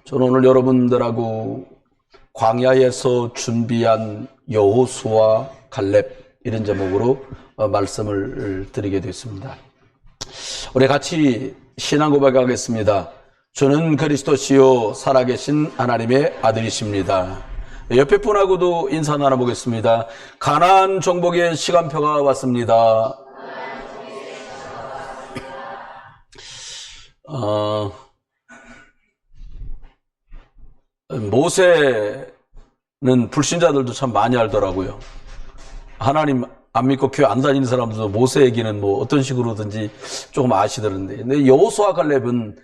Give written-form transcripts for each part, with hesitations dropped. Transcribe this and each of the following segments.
저는 오늘 여러분들하고 광야에서 준비한 여호수아 갈렙 이런 제목으로 말씀을 드리게 됐습니다. 우리 같이 신앙 고백하겠습니다. 주는 그리스도시요 살아계신 하나님의 아들이십니다. 옆에 분하고도 인사 나눠보겠습니다. 가나안 정복의 시간표가 왔습니다. 모세는 불신자들도 참 많이 알더라고요. 하나님 안 믿고 교회 안 다니는 사람들도 모세 얘기는 뭐 어떤 식으로든지 조금 아시더는데, 근데 여호수아 갈렙은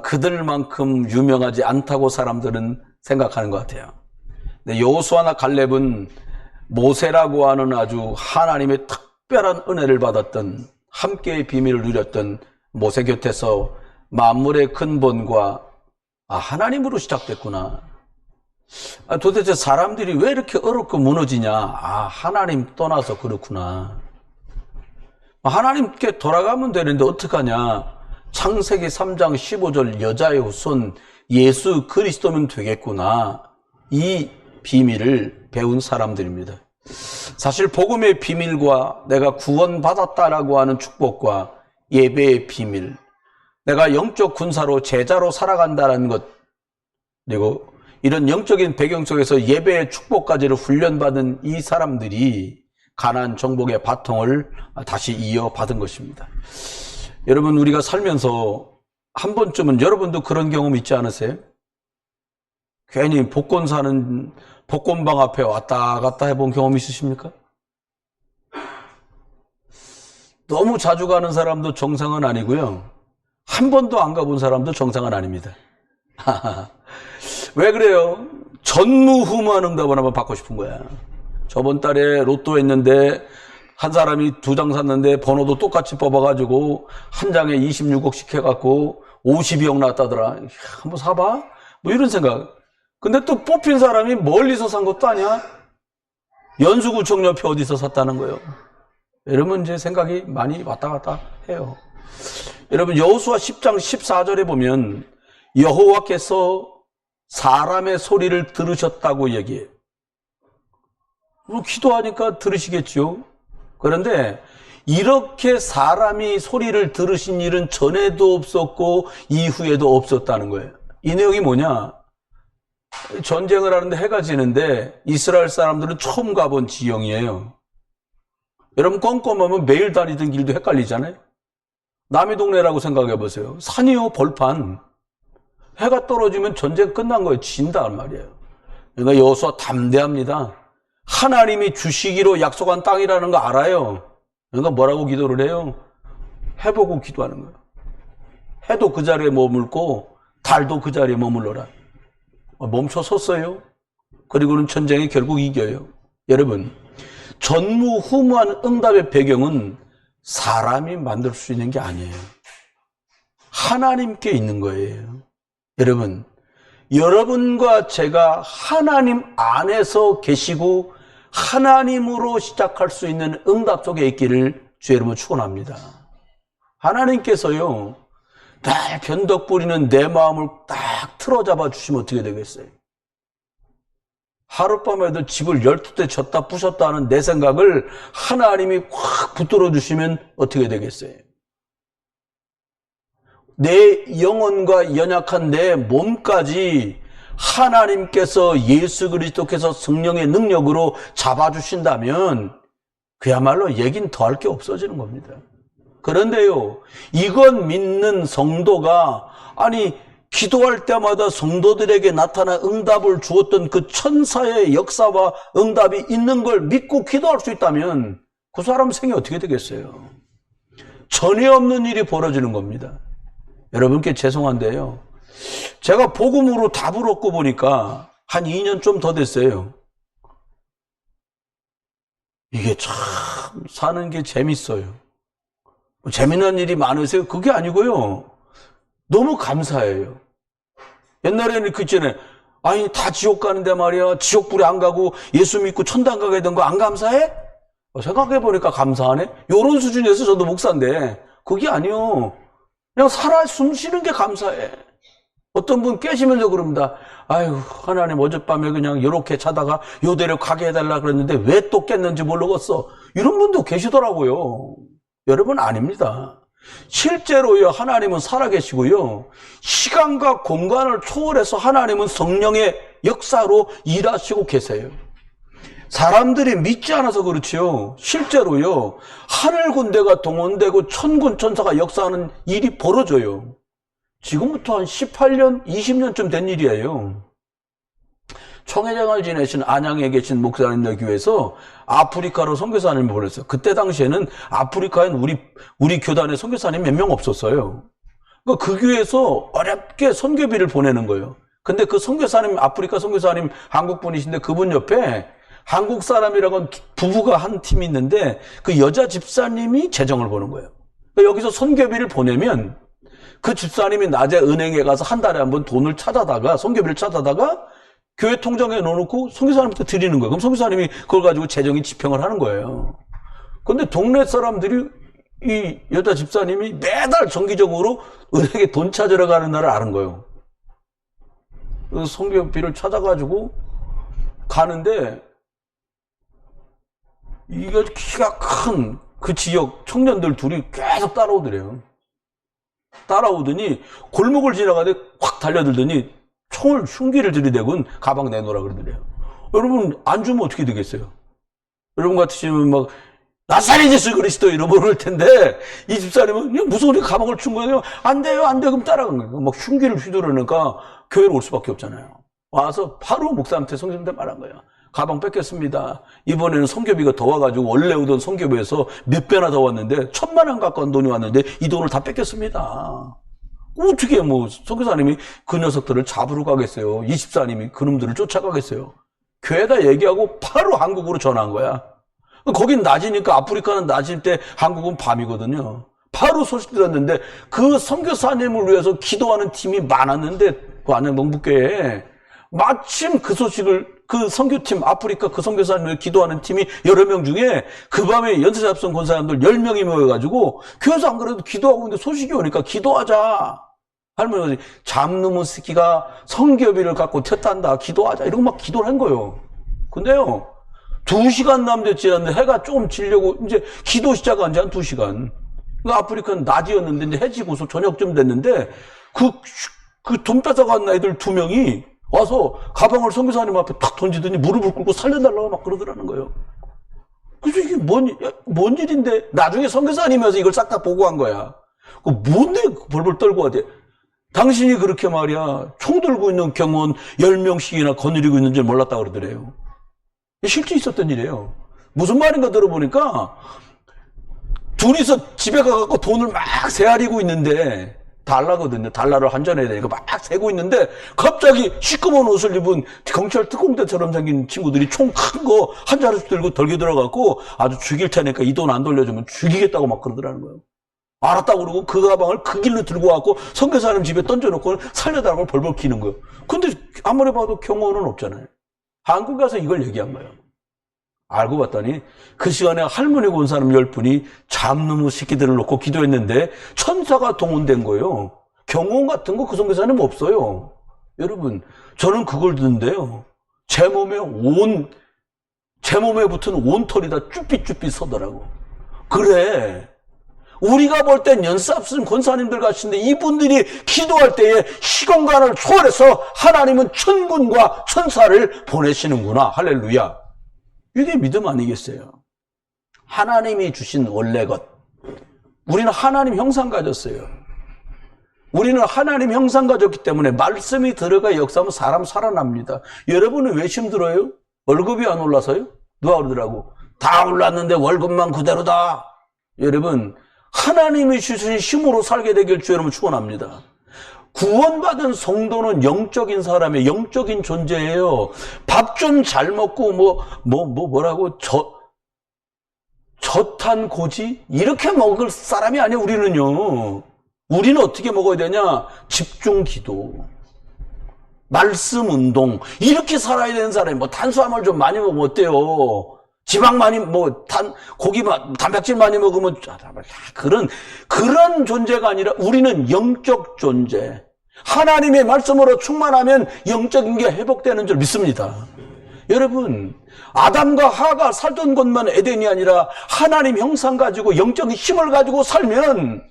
그들만큼 유명하지 않다고 사람들은 생각하는 것 같아요. 근데 여호수아나 갈렙은 모세라고 하는 아주 하나님의 특별한 은혜를 받았던, 함께의 비밀을 누렸던 모세 곁에서 만물의 근본과 하나님으로 시작됐구나. 도대체 사람들이 왜 이렇게 어렵고 무너지냐? 하나님 떠나서 그렇구나. 하나님께 돌아가면 되는데 어떡하냐? 창세기 3장 15절 여자의 후손 예수 그리스도면 되겠구나. 이 비밀을 배운 사람들입니다. 사실 복음의 비밀과 내가 구원받았다라고 하는 축복과 예배의 비밀, 내가 영적 군사로 제자로 살아간다는 것, 그리고 이런 영적인 배경 속에서 예배의 축복까지를 훈련받은 이 사람들이 가나안 정복의 바통을 다시 이어받은 것입니다. 여러분, 우리가 살면서 한 번쯤은 여러분도 그런 경험 있지 않으세요? 괜히 복권 사는 복권방 앞에 왔다 갔다 해본 경험 있으십니까? 너무 자주 가는 사람도 정상은 아니고요, 한 번도 안 가본 사람도 정상은 아닙니다. 왜 그래요? 전무후무한 응답을 한번 받고 싶은 거야. 저번 달에 로또 했는데 한 사람이 2장 샀는데 번호도 똑같이 뽑아가지고 한 장에 26억씩 해갖고 52억 나왔다더라. 한번 사봐? 뭐 이런 생각. 근데 또 뽑힌 사람이 멀리서 산 것도 아니야. 연수구청 옆에 어디서 샀다는 거예요. 여러분, 제 생각이 많이 왔다 갔다 해요. 여러분, 여호수아 10장 14절에 보면 여호와께서 사람의 소리를 들으셨다고 얘기해요. 기도하니까 들으시겠죠. 그런데 이렇게 사람이 소리를 들으신 일은 전에도 없었고 이후에도 없었다는 거예요. 이 내용이 뭐냐? 전쟁을 하는데 해가 지는데 이스라엘 사람들은 처음 가본 지형이에요. 여러분, 껌껌하면 매일 다니던 길도 헷갈리잖아요. 남의 동네라고 생각해 보세요. 산이요, 벌판. 해가 떨어지면 전쟁 끝난 거예요. 진다는 말이에요. 그러니까 여호수아 담대합니다. 하나님이 주시기로 약속한 땅이라는 거 알아요. 그러니까 뭐라고 기도를 해요? 해보고 기도하는 거예요. 해도 그 자리에 머물고 달도 그 자리에 머물러라. 멈춰 섰어요. 그리고는 전쟁이 결국 이겨요. 여러분, 전무후무한 응답의 배경은 사람이 만들 수 있는 게 아니에요. 하나님께 있는 거예요. 여러분, 여러분과 제가 하나님 안에서 계시고 하나님으로 시작할 수 있는 응답 속에 있기를 주 여러분 축원합니다. 하나님께서요, 날 변덕 부리는 내 마음을 딱 틀어잡아 주시면 어떻게 되겠어요? 하룻밤에도 집을 12대 졌다 부셨다 하는 내 생각을 하나님이 확 붙들어 주시면 어떻게 되겠어요? 내 영혼과 연약한 내 몸까지 하나님께서 예수 그리스도께서 성령의 능력으로 잡아주신다면 그야말로 얘긴 더 할 게 없어지는 겁니다. 그런데요, 이건 믿는 성도가, 기도할 때마다 성도들에게 나타나 응답을 주었던 그 천사의 역사와 응답이 있는 걸 믿고 기도할 수 있다면 그 사람 생이 어떻게 되겠어요? 전혀 없는 일이 벌어지는 겁니다. 여러분께 죄송한데요, 제가 복음으로 답을 얻고 보니까 한 2년 좀 더 됐어요. 이게 참 사는 게 재밌어요. 재미난 일이 많으세요? 그게 아니고요, 너무 감사해요. 옛날에는 그 있잖아요, 다 지옥 가는데 말이야, 지옥불에 안 가고 예수 믿고 천당 가게 된 거 안 감사해? 생각해보니까 감사하네? 요런 수준에서 저도 목사인데 그게 아니요, 그냥 살아 숨 쉬는 게 감사해. 어떤 분 깨시면서 그럽니다. 아유, 하나님 어젯밤에 그냥 이렇게 자다가 요대로 가게 해달라 그랬는데 왜 또 깼는지 모르겠어. 이런 분도 계시더라고요. 여러분, 아닙니다. 실제로요, 하나님은 살아계시고요, 시간과 공간을 초월해서 하나님은 성령의 역사로 일하시고 계세요. 사람들이 믿지 않아서 그렇지요, 실제로요, 하늘 군대가 동원되고 천군 천사가 역사하는 일이 벌어져요. 지금부터 한 18년, 20년쯤 된 일이에요. 총회장을 지내신 안양에 계신 목사님네 교회에서 아프리카로 선교사님을 보냈어요. 그때 당시에는 아프리카엔 우리 교단에 선교사님 몇 명 없었어요. 그러니까 그 교회에서 어렵게 선교비를 보내는 거예요. 근데 그 선교사님, 아프리카 선교사님 한국 분이신데 그분 옆에 한국 사람이라고 부부가 한 팀이 있는데 그 여자 집사님이 재정을 보는 거예요. 그러니까 여기서 선교비를 보내면 그 집사님이 낮에 은행에 가서 한 달에 한 번 돈을 찾아다가, 선교비를 찾아다가 교회 통장에 넣어놓고 선교사님한테 드리는 거예요. 그럼 선교사님이 그걸 가지고 재정이 집행을 하는 거예요. 근데 동네 사람들이 이 여자 집사님이 매달 정기적으로 은행에 돈 찾으러 가는 날을 아는 거예요. 그래서 선교비를 찾아가지고 가는데 이거 키가 큰 그 지역 청년들 둘이 계속 따라오더래요. 따라오더니 골목을 지나가는데 확 달려들더니 총을, 흉기를 들이대곤 가방 내놓으라 그러더래요. 여러분, 안 주면 어떻게 되겠어요? 여러분 같으시면 막 나사렛 예수 그리스도 이러고 그럴 텐데 이 집사님은 그냥 무서우니까 가방을 준 거예요. 안 돼요, 안 돼요. 그럼 따라간 거예요. 막 흉기를 휘두르니까 교회로 올 수밖에 없잖아요. 와서 바로 목사한테, 성전한테 말한 거예요. 가방 뺏겼습니다. 이번에는 선교비가 더 와가지고 원래 오던 선교비에서 몇 배나 더 왔는데 1,000만 원 가까운 돈이 왔는데 이 돈을 다 뺏겼습니다. 어떻게 선교사님이 그 녀석들을 잡으러 가겠어요? 이 집사님이 그놈들을 쫓아가겠어요? 교회에다 얘기하고 바로 한국으로 전화한 거야. 거긴 낮이니까, 아프리카는 낮일 때 한국은 밤이거든요. 바로 소식 들었는데 그 선교사님을 위해서 기도하는 팀이 많았는데 그 안양 농북교회에 마침 그 소식을, 그 선교팀, 아프리카 그 선교사님을 기도하는 팀이 여러 명 중에 그 밤에 연쇄잡성 권사님들 10명이 모여가지고 교회에서 안 그래도 기도하고 있는데 소식이 오니까 기도하자. 할머니가 잡놈의 새끼가 선교비를 갖고 튀었단다. 기도하자. 이러고 막 기도를 한 거예요. 근데요, 2시간 남짓 지났는데 해가 조금 지려고 이제 기도 시작한 지 한 2시간. 아프리카는 낮이었는데 이제 해지고서 저녁쯤 됐는데 그 돈 뺏어간 애들 2명이 와서 가방을 선교사님 앞에 탁 던지더니 무릎을 꿇고 살려달라고 막 그러더라는 거예요. 그래서 이게 뭔 일인데 나중에 선교사님이어서 이걸 싹 다 보고한 거야. 뭔데 벌벌 떨고 하대. 당신이 그렇게 말이야 총 들고 있는 경호원 10명씩이나 거느리고 있는 줄 몰랐다 그러더래요. 실제 있었던 일이에요. 무슨 말인가 들어보니까 둘이서 집에 가갖고 돈을 막 세아리고 있는데, 달러거든요. 달러를 환전해야 되니까 막 세고 있는데 갑자기 시꺼먼 옷을 입은 경찰 특공대처럼 생긴 친구들이 총 큰 거 한 자루씩 들고 덜겨 들어갖고 아주 죽일 테니까 이 돈 안 돌려주면 죽이겠다고 막 그러더라는 거예요. 알았다고 그러고 그 가방을 그 길로 들고 와갖고 선교사님 집에 던져놓고 살려달라고 벌벌 기는 거예요. 근데 아무리 봐도 경호원은 없잖아요. 한국 가서 이걸 얘기한 거예요. 알고 봤더니 그 시간에 할머니 권사님 10분이 잡놈의 새끼들을 놓고 기도했는데 천사가 동원된 거예요. 경호원 같은 거 그 선교사님 없어요. 여러분, 저는 그걸 듣는데요, 제 몸에 붙은 온 털이 다 쭈삣쭈삣 서더라고. 그래, 우리가 볼 땐 연습생 권사님들 같은데 이분들이 기도할 때에 시공간을 초월해서 하나님은 천군과 천사를 보내시는구나. 할렐루야. 이게 믿음 아니겠어요? 하나님이 주신 원래 것. 우리는 하나님 형상 가졌어요. 우리는 하나님 형상 가졌기 때문에 말씀이 들어가 역사하면 사람 살아납니다. 여러분은 왜 힘들어요? 월급이 안 올라서요? 누가 그러더라고. 다 올랐는데 월급만 그대로다. 여러분, 하나님이 주신 힘으로 살게 되길 주 여러분 축원합니다. 구원받은 성도는 영적인 사람의 영적인 존재예요. 밥 좀 잘 먹고 뭐라고 젖한 고지 이렇게 먹을 사람이 아니에요. 우리는요. 우리는 어떻게 먹어야 되냐? 집중 기도, 말씀 운동, 이렇게 살아야 되는 사람이 탄수화물 좀 많이 먹으면 어때요? 지방 많이 단백질 많이 먹으면 그런 존재가 아니라 우리는 영적 존재. 하나님의 말씀으로 충만하면 영적인 게 회복되는 줄 믿습니다. 여러분, 아담과 하가 살던 곳만 에덴이 아니라 하나님 형상 가지고 영적인 힘을 가지고 살면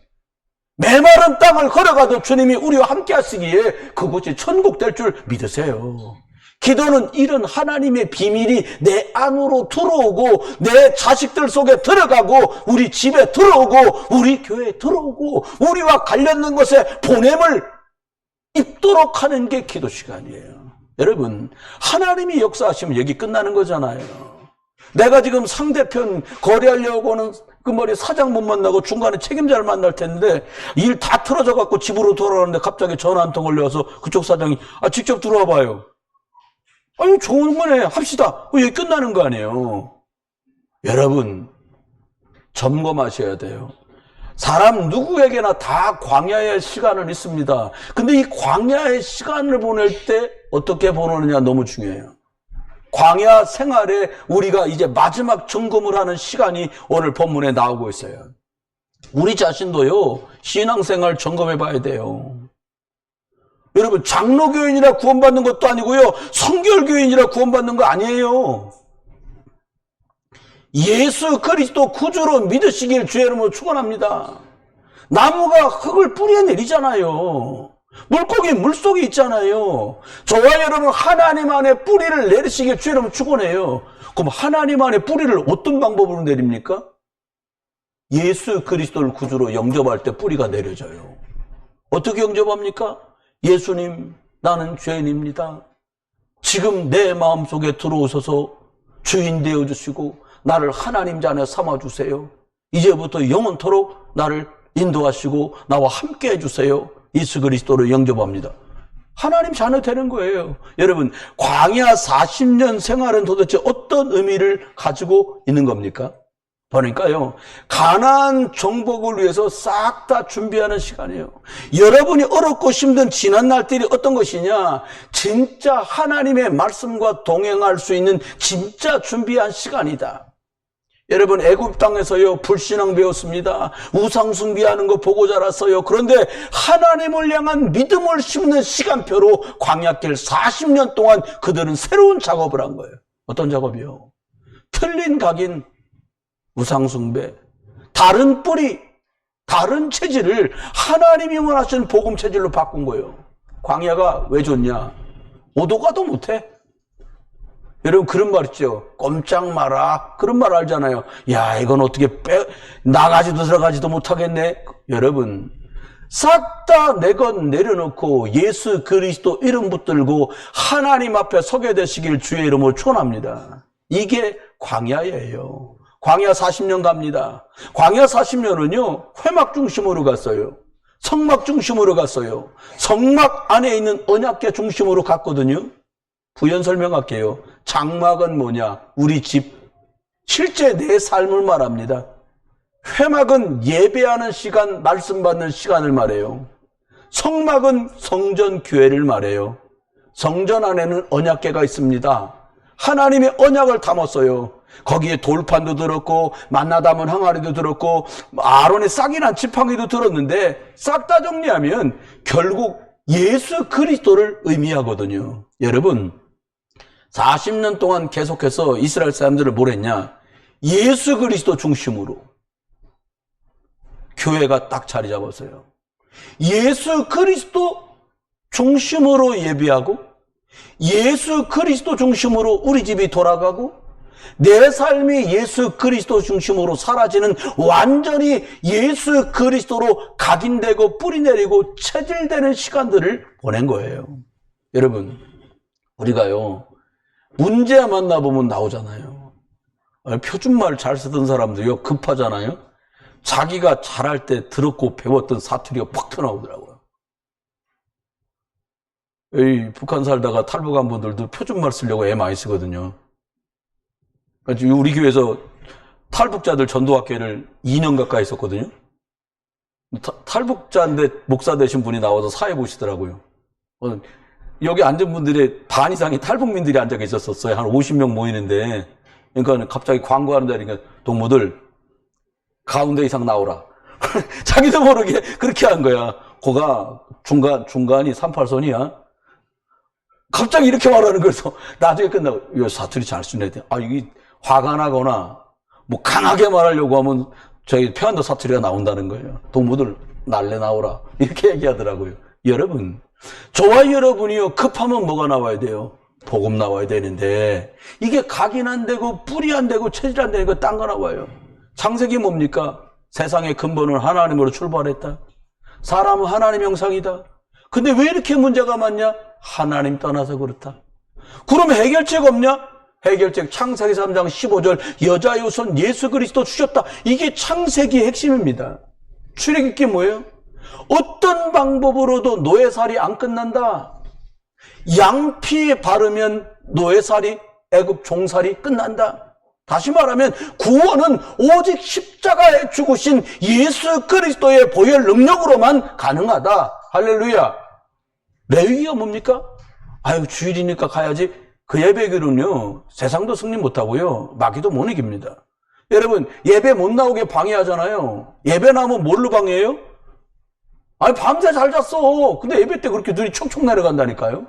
메마른 땅을 걸어가도 주님이 우리와 함께 하시기에 그곳이 천국 될 줄 믿으세요. 기도는 이런 하나님의 비밀이 내 안으로 들어오고 내 자식들 속에 들어가고 우리 집에 들어오고 우리 교회에 들어오고 우리와 관련된 것에 보냄을 입도록 하는 게 기도 시간이에요. 여러분, 하나님이 역사하시면 여기 끝나는 거잖아요. 내가 지금 상대편 거래하려고 하는 그 머리 사장 못 만나고 중간에 책임자를 만날 텐데 일 다 틀어져 갖고 집으로 돌아가는데 갑자기 전화 한 통 걸려와서 그쪽 사장이 직접 들어와 봐요. 아니, 좋은 거네. 합시다. 여기 끝나는 거 아니에요. 여러분, 점검하셔야 돼요. 사람 누구에게나 다 광야의 시간은 있습니다. 근데 이 광야의 시간을 보낼 때 어떻게 보내느냐 너무 중요해요. 광야 생활에 우리가 이제 마지막 점검을 하는 시간이 오늘 본문에 나오고 있어요. 우리 자신도요, 신앙생활 점검해 봐야 돼요. 여러분, 장로교인이라 구원받는 것도 아니고요, 성결교인이라 구원받는 거 아니에요. 예수 그리스도 구주로 믿으시길 주의 이름으로 축원합니다. 나무가 흙을 뿌리에 내리잖아요. 물고기 물속에 있잖아요. 저와 여러분 하나님 안에 뿌리를 내리시길 주의 이름으로 축원해요. 그럼 하나님 안에 뿌리를 어떤 방법으로 내립니까? 예수 그리스도를 구주로 영접할 때 뿌리가 내려져요. 어떻게 영접합니까? 예수님, 나는 죄인입니다. 지금 내 마음속에 들어오셔서 주인 되어주시고 나를 하나님 자녀 삼아주세요. 이제부터 영원토록 나를 인도하시고 나와 함께 해주세요. 예수 그리스도를 영접합니다. 하나님 자녀 되는 거예요. 여러분, 광야 40년 생활은 도대체 어떤 의미를 가지고 있는 겁니까? 그러니까요, 가나안 정복을 위해서 싹 다 준비하는 시간이에요. 여러분이 어렵고 힘든 지난 날들이 어떤 것이냐? 진짜 하나님의 말씀과 동행할 수 있는 진짜 준비한 시간이다. 여러분, 애굽 땅에서요, 불신앙 배웠습니다. 우상 숭배하는 거 보고 자랐어요. 그런데 하나님을 향한 믿음을 심는 시간표로 광야길 40년 동안 그들은 새로운 작업을 한 거예요. 어떤 작업이요? 틀린 각인, 우상 숭배, 다른 뿌리, 다른 체질을 하나님이 원하시는 복음 체질로 바꾼 거예요. 광야가 왜 좋냐? 오도 가도 못해. 여러분, 그런 말 있죠. 꼼짝 마라. 그런 말 알잖아요. 야, 이건 어떻게 나가지도 들어가지도 못하겠네. 여러분, 싹 다 내 것 내려놓고 예수 그리스도 이름 붙들고 하나님 앞에 서게 되시길 주의 이름으로 축원합니다. 이게 광야예요. 광야 40년 갑니다. 광야 40년은요, 회막 중심으로 갔어요. 성막 중심으로 갔어요. 성막 안에 있는 언약궤 중심으로 갔거든요. 부연 설명할게요. 장막은 뭐냐? 우리 집. 실제 내 삶을 말합니다. 회막은 예배하는 시간, 말씀 받는 시간을 말해요. 성막은 성전 교회를 말해요. 성전 안에는 언약궤가 있습니다. 하나님의 언약을 담았어요. 거기에 돌판도 들었고 만나 담은 항아리도 들었고 아론의 싹이 난 지팡이도 들었는데 싹 다 정리하면 결국 예수 그리스도를 의미하거든요. 여러분, 40년 동안 계속해서 이스라엘 사람들을 뭘 했냐? 예수 그리스도 중심으로 교회가 딱 자리 잡았어요. 예수 그리스도 중심으로 예배하고 예수 그리스도 중심으로 우리 집이 돌아가고 내 삶이 예수 그리스도 중심으로 사라지는 완전히 예수 그리스도로 각인되고 뿌리내리고 체질되는 시간들을 보낸 거예요. 여러분, 우리가요, 문제 만나보면 나오잖아요. 표준말 잘 쓰던 사람도요, 급하잖아요. 자기가 잘할 때 들었고 배웠던 사투리가 팍 튀어나오더라고요. 북한 살다가 탈북한 분들도 표준말 쓰려고 애 많이 쓰거든요. 우리 교회에서 탈북자들 전도학회를 2년 가까이 했었거든요. 탈북자인데 목사 되신 분이 나와서 사회 보시더라고요. 여기 앉은 분들의 반 이상이 탈북민들이 앉아 계셨었어요. 한 50명 모이는데. 그러니까 갑자기 광고하는 자리니까 동무들 가운데 이상 나오라. 자기도 모르게 그렇게 한 거야. 거가 중간이 38선이야. 갑자기 이렇게 말하는 거여서 나중에 끝나고, 이거 사투리 잘 쓰네. 이게 화가 나거나, 뭐 강하게 말하려고 하면 저희 평안도 사투리가 나온다는 거예요. 동무들 날래 나오라. 이렇게 얘기하더라고요. 여러분, 저와 여러분이요, 급하면 뭐가 나와야 돼요? 복음 나와야 되는데, 이게 각인 안 되고, 뿌리 안 되고, 체질 안 되고, 딴 거 나와요. 창세기 뭡니까? 세상의 근본은 하나님으로 출발했다. 사람은 하나님 형상이다. 근데 왜 이렇게 문제가 많냐? 하나님 떠나서 그렇다. 그럼 해결책 없냐? 해결책 창세기 3장 15절 여자의 후손 예수 그리스도 주셨다. 이게 창세기의 핵심입니다. 출애굽기 뭐예요? 어떤 방법으로도 노예살이 안 끝난다. 양피에 바르면 노예살이, 애굽 종살이 끝난다. 다시 말하면 구원은 오직 십자가에 죽으신 예수 그리스도의 보혈 능력으로만 가능하다. 할렐루야. 레위기가 뭡니까? 주일이니까 가야지. 그 예배교는요, 세상도 승리 못하고요, 마귀도 못 이깁니다. 여러분, 예배 못 나오게 방해하잖아요. 예배 나오면 뭘로 방해해요? 밤새 잘 잤어. 근데 예배 때 그렇게 눈이 촉촉 내려간다니까요.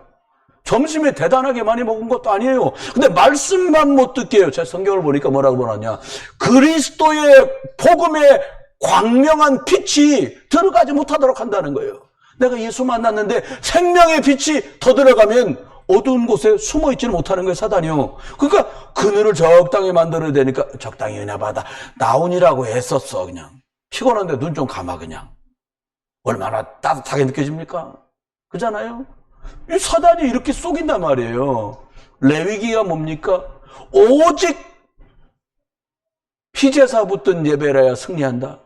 점심에 대단하게 많이 먹은 것도 아니에요. 근데 말씀만 못 듣게 해요. 제 성경을 보니까 뭐라고 보았냐. 그리스도의 복음의 광명한 빛이 들어가지 못하도록 한다는 거예요. 내가 예수 만났는데 생명의 빛이 더 들어가면 어두운 곳에 숨어있지는 못하는 거예요, 사단이요. 그러니까 그늘을 적당히 만들어야 되니까 적당히 은혜 받아. 나온이라고 했었어, 그냥. 피곤한데 눈 좀 감아, 그냥. 얼마나 따뜻하게 느껴집니까? 그잖아요? 이 사단이 이렇게 속인단 말이에요. 레위기가 뭡니까? 오직 피제사 붙든 예배를 해야 승리한다.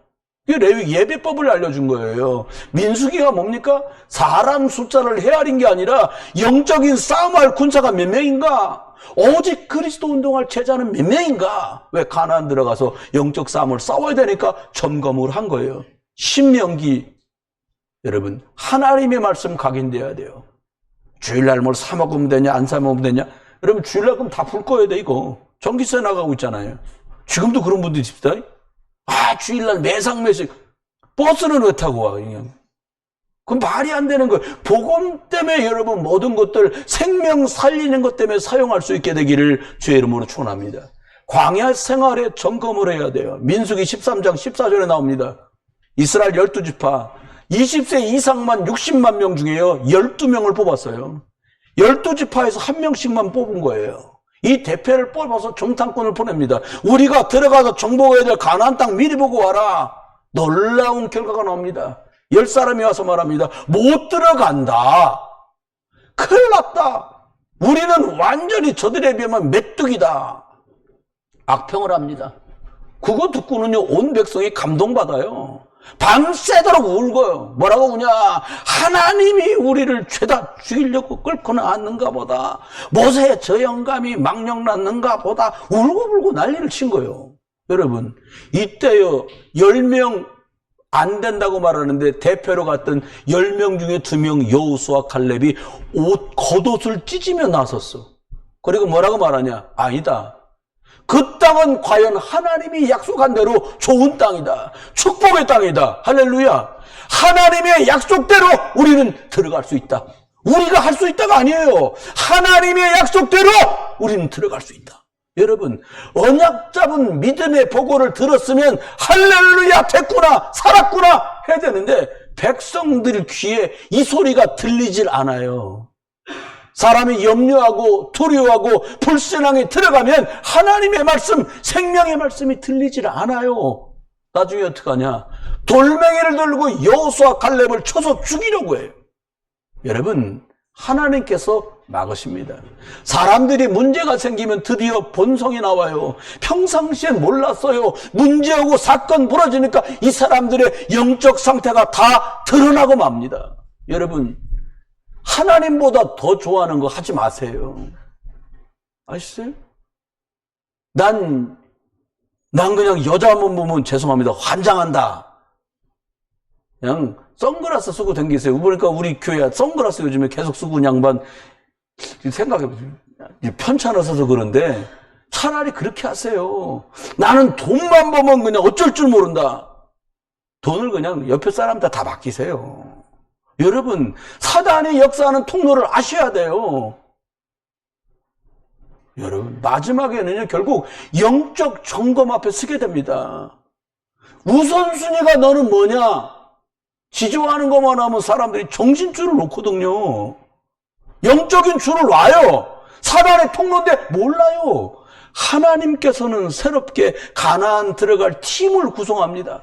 이게 레위기 예배법을 알려준 거예요. 민수기가 뭡니까? 사람 숫자를 헤아린 게 아니라 영적인 싸움할 군사가 몇 명인가? 오직 그리스도 운동할 제자는 몇 명인가? 왜 가나안 들어가서 영적 싸움을 싸워야 되니까 점검을 한 거예요. 신명기, 여러분, 하나님의 말씀 각인돼야 돼요. 주일날 뭘 사 먹으면 되냐, 안 사 먹으면 되냐? 여러분, 주일날 그럼 다 불 꺼야 돼, 이거. 전기세 나가고 있잖아요. 지금도 그런 분들이 있습니다. 주일날 매상매식. 버스는 왜 타고 와, 그냥. 그건 말이 안 되는 거예요. 복음 때문에 여러분 모든 것들 생명 살리는 것 때문에 사용할 수 있게 되기를 주의 이름으로 축원합니다. 광야 생활에 점검을 해야 돼요. 민수기 13장 14절에 나옵니다. 이스라엘 12지파 20세 이상만 60만 명 중에요 12명을 뽑았어요. 12지파에서 한 명씩만 뽑은 거예요. 이 대표를 뽑아서 정탐꾼을 보냅니다. 우리가 들어가서 정복해야 될 가나안 땅 미리 보고 와라. 놀라운 결과가 나옵니다. 10사람이 와서 말합니다. 못 들어간다. 큰일 났다. 우리는 완전히 저들에 비하면 메뚜기다. 악평을 합니다. 그거 듣고는요, 온 백성이 감동받아요. 밤새도록 울고요. 뭐라고 우냐? 하나님이 우리를 죄다 죽이려고 끌고 나왔는가 보다. 모세의 저 영감이 망령 났는가 보다. 울고불고 난리를 친 거예요. 여러분, 이때요 10명 안 된다고 말하는데 대표로 갔던 10명 중에 2명 여호수아 칼렙이 겉옷을 찢으며 나섰어. 그리고 뭐라고 말하냐? 아니다. 그 땅은 과연 하나님이 약속한 대로 좋은 땅이다. 축복의 땅이다. 할렐루야. 하나님의 약속대로 우리는 들어갈 수 있다. 우리가 할 수 있다가 아니에요. 하나님의 약속대로 우리는 들어갈 수 있다. 여러분, 언약 잡은 믿음의 보고를 들었으면 할렐루야, 됐구나, 살았구나 해야 되는데 백성들 귀에 이 소리가 들리질 않아요. 사람이 염려하고 두려워하고 불신앙에 들어가면 하나님의 말씀, 생명의 말씀이 들리질 않아요. 나중에 어떡하냐? 돌멩이를 들고 여호수아 칼렙을 쳐서 죽이려고 해요. 여러분, 하나님께서 막으십니다. 사람들이 문제가 생기면 드디어 본성이 나와요. 평상시엔 몰랐어요. 문제하고 사건 벌어지니까 이 사람들의 영적 상태가 다 드러나고 맙니다. 여러분, 하나님보다 더 좋아하는 거 하지 마세요. 아시죠? 난 그냥 여자 한번 보면 죄송합니다. 환장한다. 그냥 선글라스 쓰고 다니세요. 그러니까 우리 교회 선글라스 요즘에 계속 쓰고 양반 생각해보세요. 편찮아서 그런데 차라리 그렇게 하세요. 나는 돈만 보면 그냥 어쩔 줄 모른다. 돈을 그냥 옆에 사람한테 다 맡기세요. 여러분, 사단이 역사하는 통로를 아셔야 돼요. 여러분, 마지막에는요, 결국 영적 점검 앞에 서게 됩니다. 우선순위가 너는 뭐냐? 지지하는 것만 하면 사람들이 정신줄을 놓거든요. 영적인 줄을 놔요. 사단의 통로인데 몰라요. 하나님께서는 새롭게 가나안 들어갈 팀을 구성합니다.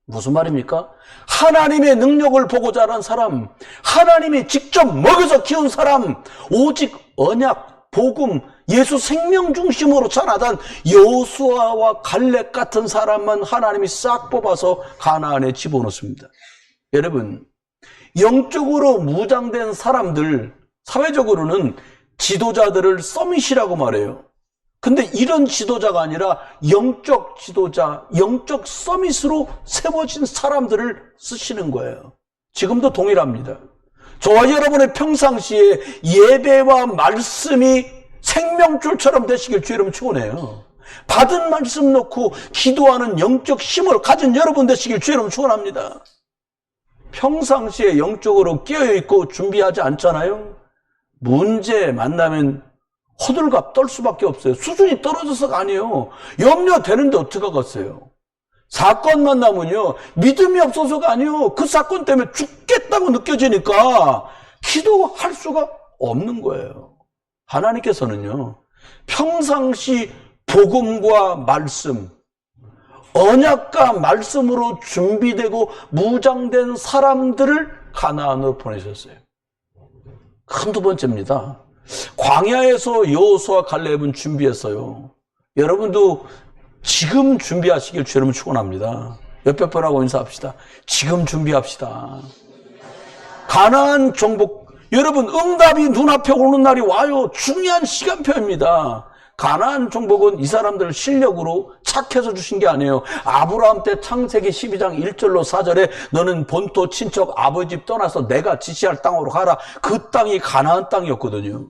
무슨 말입니까? 하나님의 능력을 보고 자란 사람, 하나님이 직접 먹여서 키운 사람, 오직 언약, 복음, 예수 생명 중심으로 자라던 여호수아와 갈렙 같은 사람만 하나님이 싹 뽑아서 가나안에 집어넣습니다. 여러분, 영적으로 무장된 사람들, 사회적으로는 지도자들을 서밋이라고 말해요. 근데 이런 지도자가 아니라 영적 지도자, 영적 서밋으로 세워진 사람들을 쓰시는 거예요. 지금도 동일합니다. 저와 여러분의 평상시에 예배와 말씀이 생명줄처럼 되시길 주의 이름 축원해요. 받은 말씀 놓고 기도하는 영적 힘을 가진 여러분 되시길 주의 이름 축원합니다. 평상시에 영적으로 깨어있고 준비하지 않잖아요. 문제 만나면 호들갑 떨 수밖에 없어요. 수준이 떨어져서가 아니에요. 염려되는데 어떡하겠어요. 사건 만나면요, 믿음이 없어서가 아니에요. 그 사건 때문에 죽겠다고 느껴지니까 기도할 수가 없는 거예요. 하나님께서는요, 평상시 복음과 말씀, 언약과 말씀으로 준비되고 무장된 사람들을 가나안으로 보내셨어요. 한두 번째입니다. 광야에서 여호수아 갈렙은 준비했어요. 여러분도 지금 준비하시길 주여 축원합니다. 옆에 분하고 인사합시다. 지금 준비합시다. 가나안 정복, 여러분 응답이 눈앞에 오는 날이 와요. 중요한 시간표입니다. 가나안 정복은 이 사람들 실력으로 착해서 주신 게 아니에요. 아브라함 때 창세기 12장 1절로 4절에 너는 본토 친척 아버지 집 떠나서 내가 지시할 땅으로 가라. 그 땅이 가나안 땅이었거든요.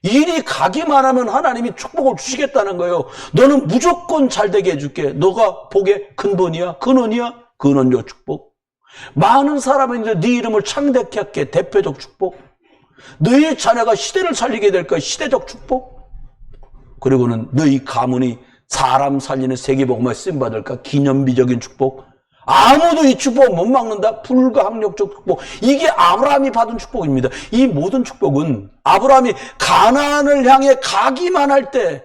일이 가기만 하면 하나님이 축복을 주시겠다는 거예요. 너는 무조건 잘되게 해줄게. 너가 복의 근본이야, 근원이야, 근원요 축복. 많은 사람이 있는데 네 이름을 창대케 할게. 대표적 축복. 너희 자녀가 시대를 살리게 될 거야. 시대적 축복. 그리고는 너희 가문이 사람 살리는 세계복음에 쓰임받을까? 기념비적인 축복. 아무도 이 축복 못 막는다? 불가항력적 축복. 이게 아브라함이 받은 축복입니다. 이 모든 축복은 아브라함이 가나안을 향해 가기만 할 때,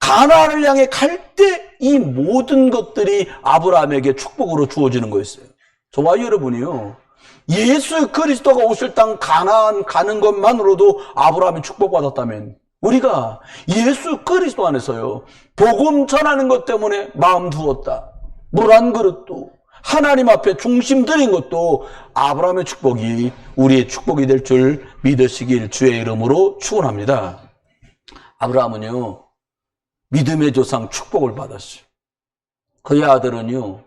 가나안을 향해 갈 때 이 모든 것들이 아브라함에게 축복으로 주어지는 거였어요. 저와 여러분이요, 예수 그리스도가 오실 땅 가나안 가는 것만으로도 아브라함이 축복받았다면 우리가 예수 그리스도 안에서요, 복음 전하는 것 때문에 마음 두었다. 물 한 그릇도 하나님 앞에 중심 드린 것도 아브라함의 축복이 우리의 축복이 될 줄 믿으시길 주의 이름으로 축원합니다. 아브라함은요, 믿음의 조상 축복을 받았어요. 그의 아들은요,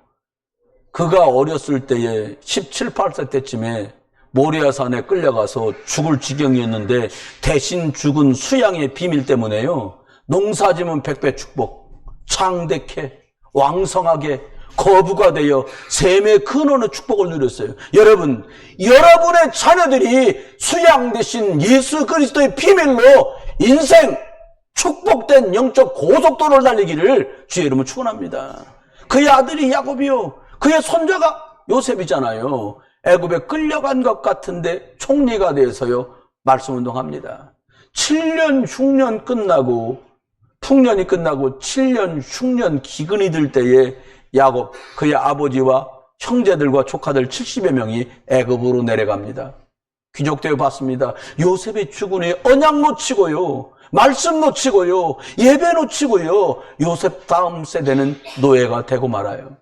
그가 어렸을 때에 17, 18세 때쯤에 모리아산에 끌려가서 죽을 지경이었는데 대신 죽은 수양의 비밀 때문에요, 농사지면 100배 축복, 창대케, 왕성하게, 거부가 되어 셈의 근원의 축복을 누렸어요. 여러분, 여러분의 자녀들이 수양 대신 예수 그리스도의 비밀로 인생 축복된 영적 고속도로를 달리기를 주의 이름으로 축원합니다. 그의 아들이 야곱이요, 그의 손자가 요셉이잖아요. 애굽에 끌려간 것 같은데 총리가 돼서요, 말씀운동합니다. 7년 흉년 끝나고, 풍년이 끝나고 7년 흉년 기근이 들 때에 야곱, 그의 아버지와 형제들과 조카들 70여 명이 애굽으로 내려갑니다. 귀족되어 봤습니다. 요셉의 죽은이 언약 놓치고요, 말씀 놓치고요, 예배 놓치고요, 요셉 다음 세대는 노예가 되고 말아요.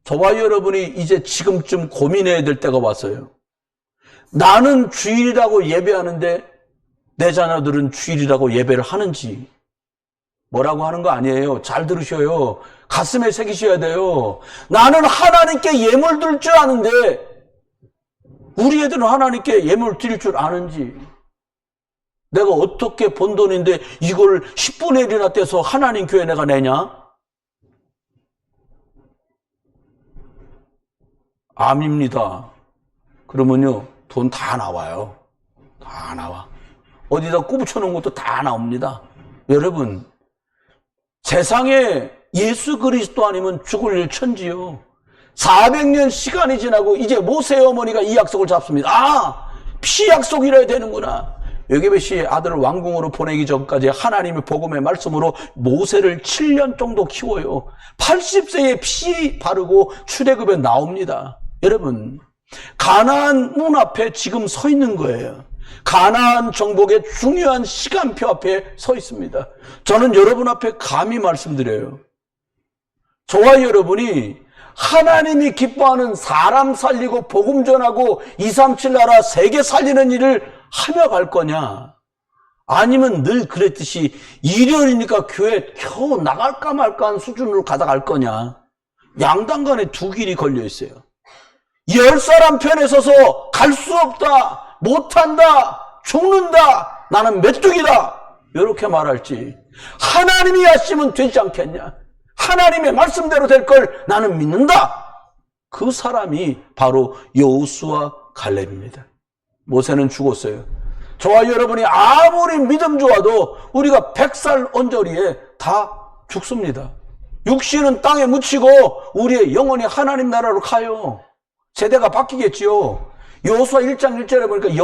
저와 여러분이 이제 지금쯤 고민해야 될 때가 왔어요. 나는 주일이라고 예배하는데 내 자녀들은 주일이라고 예배를 하는지. 뭐라고 하는 거 아니에요. 잘 들으셔요. 가슴에 새기셔야 돼요. 나는 하나님께 예물 드릴 줄 아는데 우리 애들은 하나님께 예물 드릴 줄 아는지. 내가 어떻게 번 돈인데 이걸 10분의 1이나 떼서 하나님 교회 내가 내냐? 암입니다. 그러면요, 돈 다 나와요. 다 나와. 어디다 꼽붙여 놓은 것도 다 나옵니다. 여러분, 세상에 예수 그리스도 아니면 죽을 일 천지요. 400년 시간이 지나고 이제 모세의 어머니가 이 약속을 잡습니다. 아, 피 약속이라야 되는구나. 여게벳이 아들을 왕궁으로 보내기 전까지 하나님의 복음의 말씀으로 모세를 7년 정도 키워요. 80세에 피 바르고 출애굽에 나옵니다. 여러분, 가나안 문 앞에 지금 서 있는 거예요. 가나안 정복의 중요한 시간표 앞에 서 있습니다. 저는 여러분 앞에 감히 말씀드려요. 저와 여러분이 하나님이 기뻐하는 사람 살리고 복음 전하고 237 나라 세계 살리는 일을 하며 갈 거냐, 아니면 늘 그랬듯이 일요일이니까 교회 겨우 나갈까 말까 한 수준으로 가다갈 거냐. 양당 간에 두 길이 걸려 있어요. 10사람 편에 서서 갈 수 없다, 못한다, 죽는다, 나는 메뚜기다, 이렇게 말할지, 하나님이 하시면 되지 않겠냐, 하나님의 말씀대로 될 걸 나는 믿는다, 그 사람이 바로 여호수아 갈렙입니다. 모세는 죽었어요. 저와 여러분이 아무리 믿음 좋아도 우리가 100살 언저리에 다 죽습니다. 육신은 땅에 묻히고 우리의 영혼이 하나님 나라로 가요. 세대가 바뀌겠지요. 여호수아 1장 1절에 보니까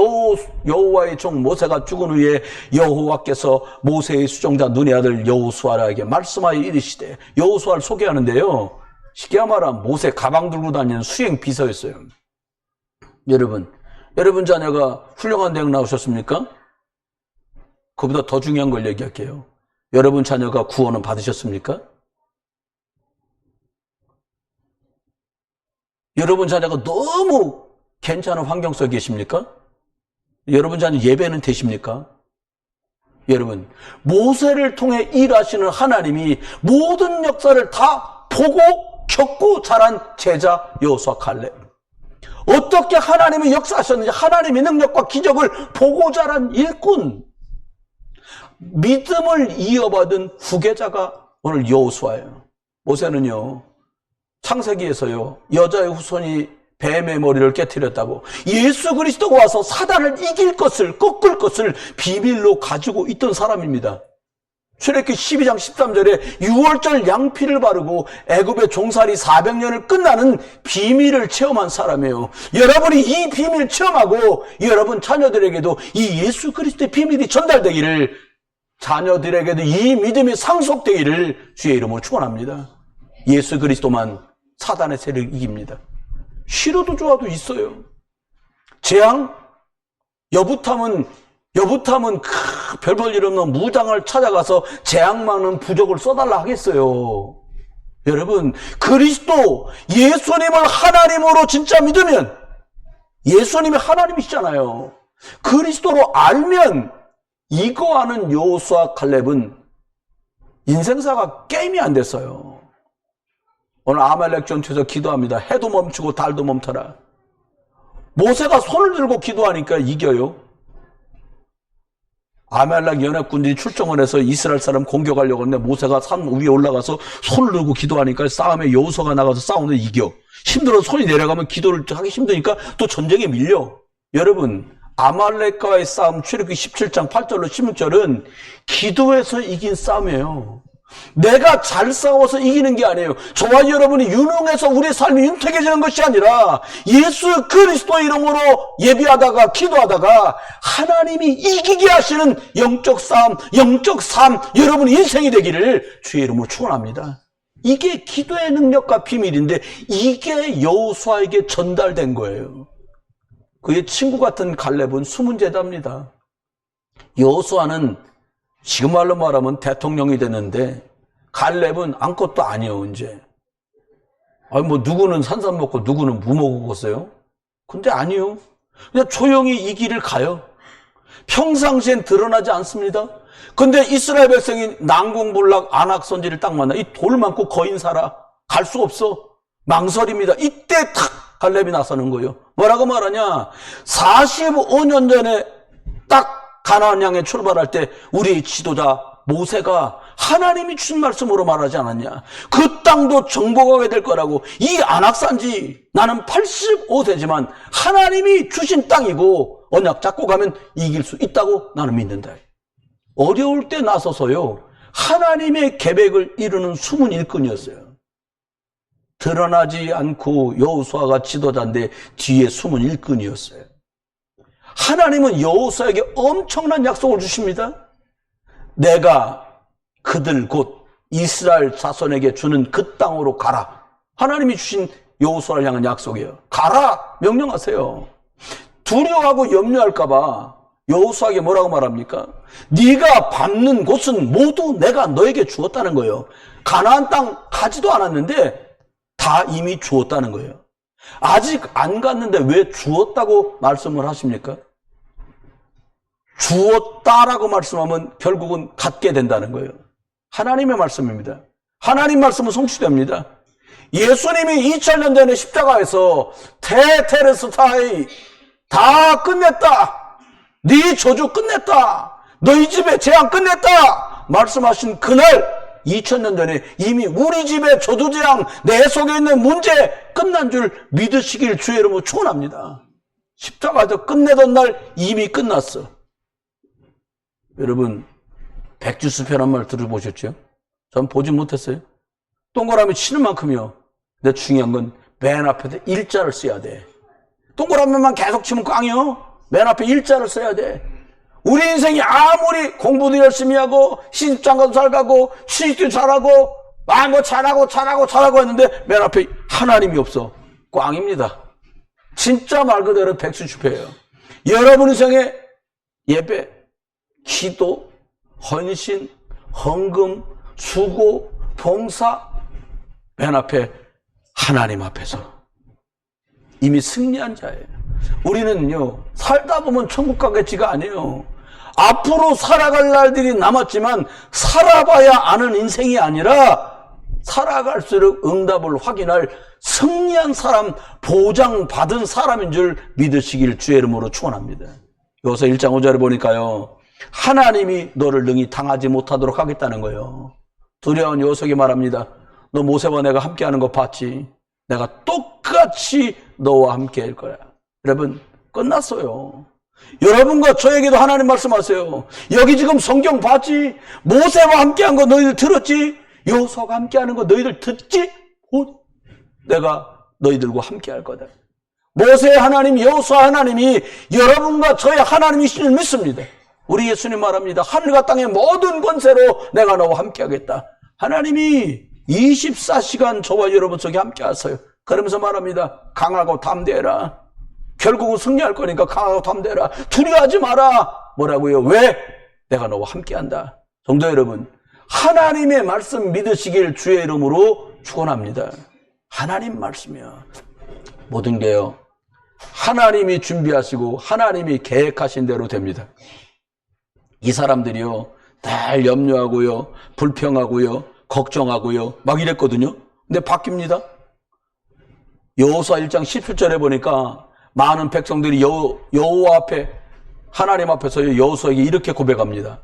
여호와의 종 모세가 죽은 후에 여호와께서 모세의 수종자 눈의 아들 여호수아에게 말씀하여 이르시되, 여호수아를 소개하는데요, 쉽게 말하면 모세 가방 들고 다니는 수행 비서였어요. 여러분 자녀가 훌륭한 대학 나오셨습니까? 그보다 더 중요한 걸 얘기할게요. 여러분 자녀가 구원은 받으셨습니까? 여러분 자녀가 너무 괜찮은 환경 속에 계십니까? 여러분 자녀 예배는 되십니까? 여러분, 모세를 통해 일하시는 하나님이 모든 역사를 다 보고 겪고 자란 제자 여호수아 갈렙. 어떻게 하나님이 역사하셨는지, 하나님의 능력과 기적을 보고 자란 일꾼, 믿음을 이어받은 후계자가 오늘 여호수아예요. 모세는요, 창세기에서요, 여자의 후손이 뱀의 머리를 깨뜨렸다고 예수 그리스도가 와서 사단을 이길 것을, 꺾을 것을 비밀로 가지고 있던 사람입니다. 출애굽기 12장 13절에 6월절 양피를 바르고 애굽의 종살이 400년을 끝나는 비밀을 체험한 사람이에요. 여러분이 이 비밀을 체험하고 여러분 자녀들에게도 이 예수 그리스도의 비밀이 전달되기를, 자녀들에게도 이 믿음이 상속되기를 주의 이름으로 축원합니다. 예수 그리스도만 사단의 세력을 이깁니다. 싫어도 좋아도 있어요. 재앙, 여부탐은 별 볼 일 없는 무당을 찾아가서 재앙 많은 부적을 써달라 하겠어요. 여러분, 그리스도 예수님을 하나님으로 진짜 믿으면, 예수님이 하나님이시잖아요. 그리스도로 알면 이거 아는 여호수아 갈렙은 인생사가 게임이 안 됐어요. 오늘 아말렉 전투에서 기도합니다. 해도 멈추고 달도 멈춰라. 모세가 손을 들고 기도하니까 이겨요. 아말렉 연합군들이 출정을 해서 이스라엘 사람 공격하려고 하는데 모세가 산 위에 올라가서 손을 들고 기도하니까 싸움에 여호수아가 나가서 싸우는데 이겨. 힘들어 손이 내려가면 기도를 하기 힘드니까 또 전쟁에 밀려. 여러분, 아말렉과의 싸움 출애굽기 17장 8절로 16절은 기도에서 이긴 싸움이에요. 내가 잘 싸워서 이기는 게 아니에요. 저와 여러분이 유능해서 우리의 삶이 윤택해지는 것이 아니라 예수 그리스도의 이름으로 예비하다가 기도하다가 하나님이 이기게 하시는 영적 싸움, 영적 삶, 여러분의 인생이 되기를 주의 이름으로 축원합니다. 이게 기도의 능력과 비밀인데 이게 여호수아에게 전달된 거예요. 그의 친구 같은 갈렙은 숨은 제자입니다. 여호수아는 지금 말로 말하면 대통령이 되는데 갈렙은 아무것도 아니에요. 이제 누구는 산삼 먹고 누구는 무 먹었어요. 근데 아니요, 그냥 조용히 이 길을 가요. 평상시엔 드러나지 않습니다. 근데 이스라엘 백성이 난공불락 안악선지를 딱 만나. 이 돌 많고 거인 살아, 갈 수 없어, 망설입니다. 이때 탁 갈렙이 나서는 거예요. 뭐라고 말하냐, 45년 전에 딱 가나안 향해 출발할 때 우리의 지도자 모세가 하나님이 주신 말씀으로 말하지 않았냐? 그 땅도 정복하게 될 거라고. 이 안악산지 나는 85세지만 하나님이 주신 땅이고 언약 잡고 가면 이길 수 있다고 나는 믿는다. 어려울 때 나서서요, 하나님의 계획을 이루는 숨은 일꾼이었어요. 드러나지 않고 여호수아가 지도자인데 뒤에 숨은 일꾼이었어요. 하나님은 여호수아에게 엄청난 약속을 주십니다. 내가 그들 곧 이스라엘 자손에게 주는 그 땅으로 가라. 하나님이 주신 여호수아를 향한 약속이에요. 가라! 명령하세요. 두려워하고 염려할까 봐 여호수아에게 뭐라고 말합니까? 네가 밟는 곳은 모두 내가 너에게 주었다는 거예요. 가나안 땅 가지도 않았는데 다 이미 주었다는 거예요. 아직 안 갔는데 왜 주었다고 말씀을 하십니까? 주었다라고 말씀하면 결국은 갖게 된다는 거예요. 하나님의 말씀입니다. 하나님 말씀은 성취됩니다. 예수님이 2000년 전에 십자가에서 테텔레스타이 다 끝냈다. 네 저주 끝냈다. 너희 집의 재앙 끝냈다. 말씀하신 그날 2000년 전에 이미 우리 집의 저주 재앙, 내 속에 있는 문제 끝난 줄 믿으시길 주의 이름으로 축원합니다. 십자가에서 끝내던 날 이미 끝났어. 여러분, 백주수표란 말 들어보셨죠? 전 보지 못했어요. 동그라미 치는 만큼이요. 근데 중요한 건 맨 앞에 일자를 써야 돼. 동그라미만 계속 치면 꽝이요. 맨 앞에 일자를 써야 돼. 우리 인생이 아무리 공부도 열심히 하고 시집장가도 잘 가고 취직도 잘하고 뭐 잘하고 했는데 맨 앞에 하나님이 없어. 꽝입니다. 진짜 말 그대로 백수주표예요. 여러분 인생의 예배, 기도, 헌신, 헌금, 수고, 봉사 맨 앞에 하나님 앞에서 이미 승리한 자예요. 우리는요, 살다 보면 천국 가겠지가 아니에요. 앞으로 살아갈 날들이 남았지만 살아봐야 아는 인생이 아니라 살아갈수록 응답을 확인할 승리한 사람, 보장받은 사람인 줄 믿으시길 주의 이름으로 축원합니다. 여기서 1장 5절에 보니까요, 하나님이 너를 능히 당하지 못하도록 하겠다는 거예요. 두려운 여호수아에게 말합니다. 너 모세와 내가 함께하는 거 봤지? 내가 똑같이 너와 함께 할 거야. 여러분, 끝났어요. 여러분과 저에게도 하나님 말씀하세요. 여기 지금 성경 봤지? 모세와 함께한 거 너희들 들었지? 여호수아가 함께하는 거 너희들 듣지? 내가 너희들과 함께할 거다. 모세 하나님, 여호수아 하나님이 여러분과 저의 하나님이신 줄 믿습니다. 우리 예수님 말합니다. 하늘과 땅의 모든 권세로 내가 너와 함께하겠다. 하나님이 24시간 저와 여러분 속에 함께 하세요. 그러면서 말합니다. 강하고 담대해라. 결국은 승리할 거니까 강하고 담대해라. 두려워하지 마라. 뭐라고요? 왜? 내가 너와 함께한다. 성도 여러분, 하나님의 말씀 믿으시길 주의 이름으로 축원합니다. 하나님 말씀이요. 모든 게요, 하나님이 준비하시고 하나님이 계획하신 대로 됩니다. 이 사람들이요, 늘 염려하고요, 불평하고요, 걱정하고요, 막 이랬거든요. 근데 바뀝니다. 여호수아 1장 17절에 보니까 많은 백성들이 여호와 앞에, 하나님 앞에서 여호수아에게 이렇게 고백합니다.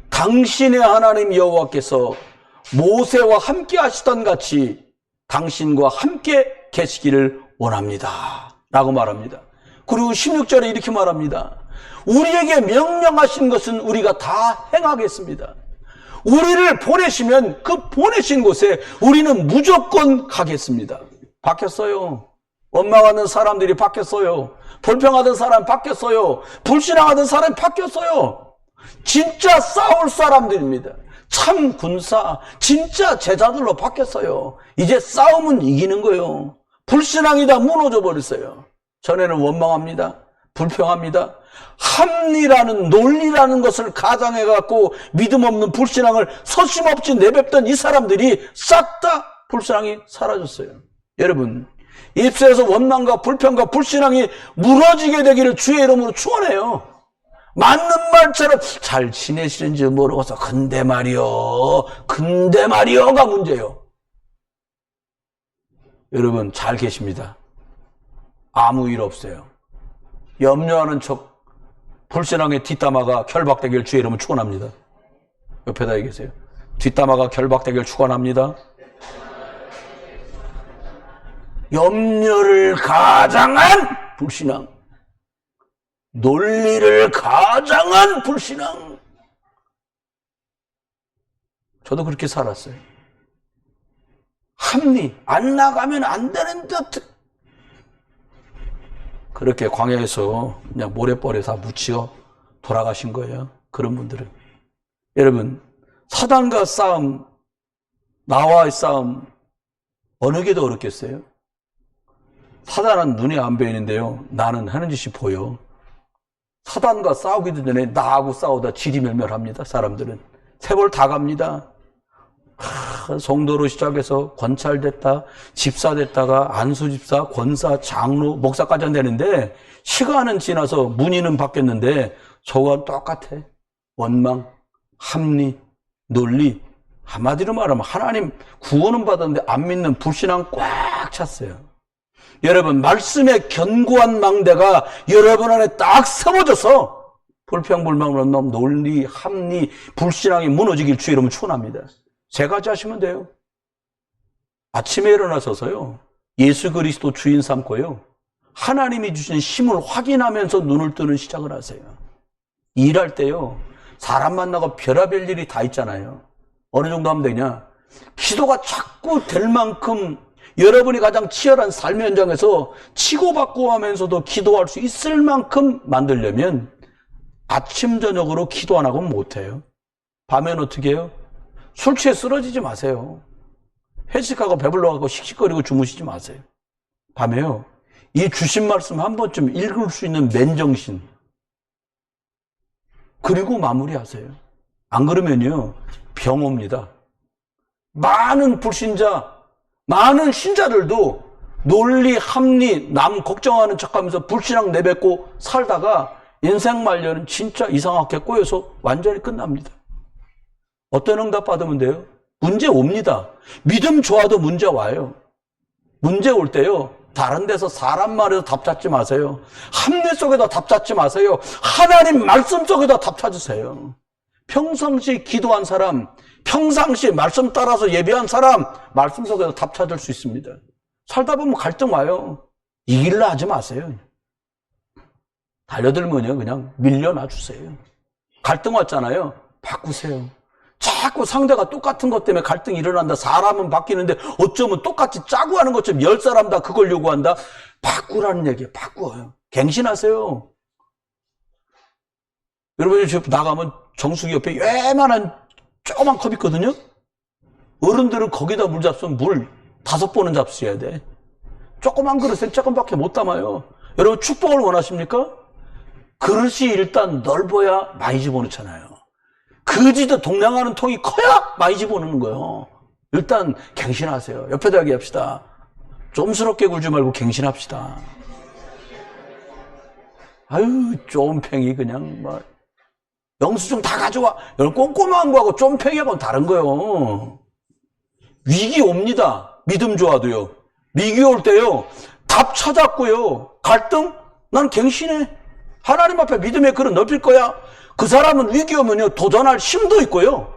당신의 하나님 여호와께서 모세와 함께 하시던 같이 당신과 함께 계시기를 원합니다. 라고 말합니다. 그리고 16절에 이렇게 말합니다. 우리에게 명령하신 것은 우리가 다 행하겠습니다. 우리를 보내시면 그 보내신 곳에 우리는 무조건 가겠습니다. 바뀌었어요. 원망하는 사람들이 바뀌었어요. 불평하던 사람 바뀌었어요. 불신앙하던 사람이 바뀌었어요. 진짜 싸울 사람들입니다. 참 군사, 진짜 제자들로 바뀌었어요. 이제 싸움은 이기는 거예요. 불신앙이 다 무너져 버렸어요. 전에는 원망합니다. 불평합니다. 합리라는, 논리라는 것을 가장해갖고 믿음 없는 불신앙을 서심없이 내뱉던 이 사람들이 싹 다 불신앙이 사라졌어요. 여러분, 입술에서 원망과 불평과 불신앙이 무너지게 되기를 주의 이름으로 축원해요. 맞는 말처럼 잘 지내시는지 모르고서 근데 말이요가 문제예요. 여러분, 잘 계십니다. 아무 일 없어요. 염려하는 척 불신앙의 뒷담화가 결박되길 주의 이름으로 축원합니다. 옆에다 얘기하세요. 뒷담화가 결박되길 축원합니다. 염려를 가장한 불신앙, 논리를 가장한 불신앙. 저도 그렇게 살았어요. 합리, 안 나가면 안 되는데 그렇게 광야에서 그냥 모래벌에 다 묻혀 돌아가신 거예요. 그런 분들은. 여러분, 사단과 싸움, 나와의 싸움, 어느 게 더 어렵겠어요? 사단은 눈에 안 보이는데요, 나는 하는 짓이 보여. 사단과 싸우기도 전에 나하고 싸우다 지리멸멸합니다. 사람들은 세월 다 갑니다. 성도로 시작해서 권찰됐다, 집사 됐다가 안수집사, 권사, 장로, 목사까지 안 되는데 시간은 지나서 문의는 바뀌었는데 저와 똑같아. 원망, 합리, 논리. 한마디로 말하면 하나님 구원은 받았는데 안 믿는 불신앙 꽉 찼어요. 여러분, 말씀의 견고한 망대가 여러분 안에 딱 세워져서 불평불만으로 논리, 합리, 불신앙이 무너지길 주의 이름으로 축원합니다. 세 가지 하시면 돼요. 아침에 일어나서서요, 예수 그리스도 주인 삼고요, 하나님이 주신 힘을 확인하면서 눈을 뜨는 시작을 하세요. 일할 때요, 사람 만나고 별의별 일이 다 있잖아요. 어느 정도 하면 되냐? 기도가 자꾸 될 만큼 여러분이 가장 치열한 삶의 현장에서 치고받고 하면서도 기도할 수 있을 만큼 만들려면 아침 저녁으로 기도 안 하고는 못해요. 밤엔 어떻게 해요? 술 취해 쓰러지지 마세요. 회식하고 배불러가고 씩씩거리고 주무시지 마세요. 밤에요, 이 주신 말씀 한 번쯤 읽을 수 있는 맨정신, 그리고 마무리하세요. 안 그러면요, 병 옵니다. 많은 불신자, 많은 신자들도 논리, 합리, 남 걱정하는 척하면서 불신앙 내뱉고 살다가 인생 말년은 진짜 이상하게 꼬여서 완전히 끝납니다. 어떤 응답 받으면 돼요? 문제 옵니다. 믿음 좋아도 문제 와요. 문제 올 때요, 다른 데서 사람 말에서 답 찾지 마세요. 합리 속에다 답 찾지 마세요. 하나님 말씀 속에다 답 찾으세요. 평상시 기도한 사람, 평상시 말씀 따라서 예배한 사람, 말씀 속에서 답 찾을 수 있습니다. 살다 보면 갈등 와요. 이길라 하지 마세요. 달려들면요, 그냥 밀려나 주세요. 갈등 왔잖아요. 바꾸세요. 자꾸 상대가 똑같은 것 때문에 갈등이 일어난다. 사람은 바뀌는데 어쩌면 똑같이 짜고 하는 것처럼 10사람 다 그걸 요구한다. 바꾸라는 얘기예요. 바꿔요. 갱신하세요. 여러분, 나가면 정수기 옆에 요만한 조그만 컵 있거든요. 어른들은 거기다 물 잡수면 물 5번은 잡수셔야 돼. 조그만 그릇에 조금밖에 못 담아요. 여러분, 축복을 원하십니까? 그릇이 일단 넓어야 많이 집어넣잖아요. 그지도 동량하는 통이 커야 많이 집어넣는 거예요. 일단 갱신하세요. 옆에다 얘기합시다. 좀스럽게 굴지 말고 갱신합시다. 아유, 쫌팽이 그냥 막 영수증 다 가져와. 꼼꼼한 거하고 쫌팽이하고는 다른 거예요. 위기 옵니다. 믿음 좋아도요. 위기 올 때요, 답 찾았고요, 갈등? 난 갱신해. 하나님 앞에 믿음의 그릇 넓힐 거야. 그 사람은 위기 오면요, 도전할 힘도 있고요,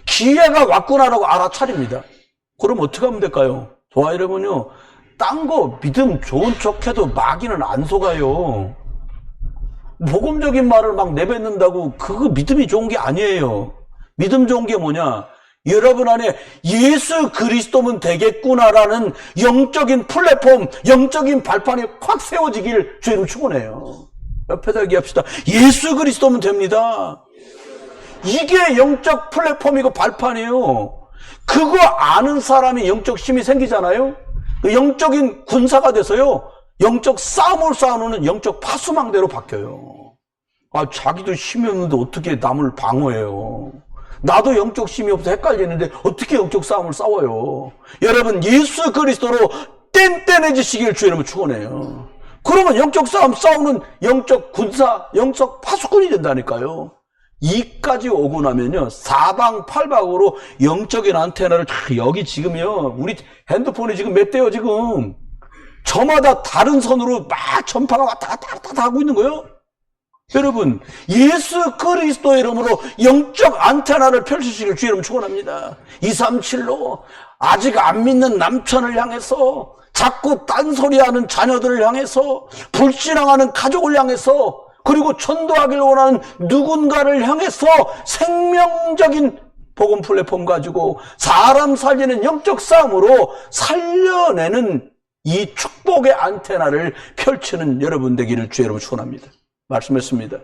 기회가 왔구나라고 알아차립니다. 그럼 어떻게 하면 될까요? 좋아, 여러분요, 딴 거 믿음 좋은 척해도 마귀는 안 속아요. 복음적인 말을 막 내뱉는다고 그거 믿음이 좋은 게 아니에요. 믿음 좋은 게 뭐냐? 여러분 안에 예수 그리스도면 되겠구나라는 영적인 플랫폼, 영적인 발판이 확 세워지길 주님 축원해요. 옆에다 얘기합시다. 예수 그리스도면 됩니다. 이게 영적 플랫폼이고 발판이에요. 그거 아는 사람이 영적 힘이 생기잖아요. 그 영적인 군사가 돼서요, 영적 싸움을 싸우는 영적 파수망대로 바뀌어요. 아, 자기도 힘이 없는데 어떻게 남을 방어해요? 나도 영적 힘이 없어서 헷갈리는데 어떻게 영적 싸움을 싸워요? 여러분, 예수 그리스도로 뗀뗀해지시길 주님은 축원해요. 그러면 영적 싸움 싸우는 영적 군사, 영적 파수꾼이 된다니까요. 이까지 오고 나면요, 사방팔방으로 영적인 안테나를 여기 지금요, 우리 핸드폰이 지금 몇 대요 지금. 저마다 다른 선으로 막 전파가 왔다 갔다 하고 있는 거예요. 여러분, 예수 그리스도의 이름으로 영적 안테나를 펼치시길 주의 이름 축원합니다. 237로 아직 안 믿는 남편을 향해서, 자꾸 딴소리하는 자녀들을 향해서, 불신앙하는 가족을 향해서, 그리고 전도하기를 원하는 누군가를 향해서 생명적인 복음 플랫폼 가지고 사람 살리는 영적 싸움으로 살려내는 이 축복의 안테나를 펼치는 여러분 되기를 주의 이름으로 축원합니다. 말씀했습니다.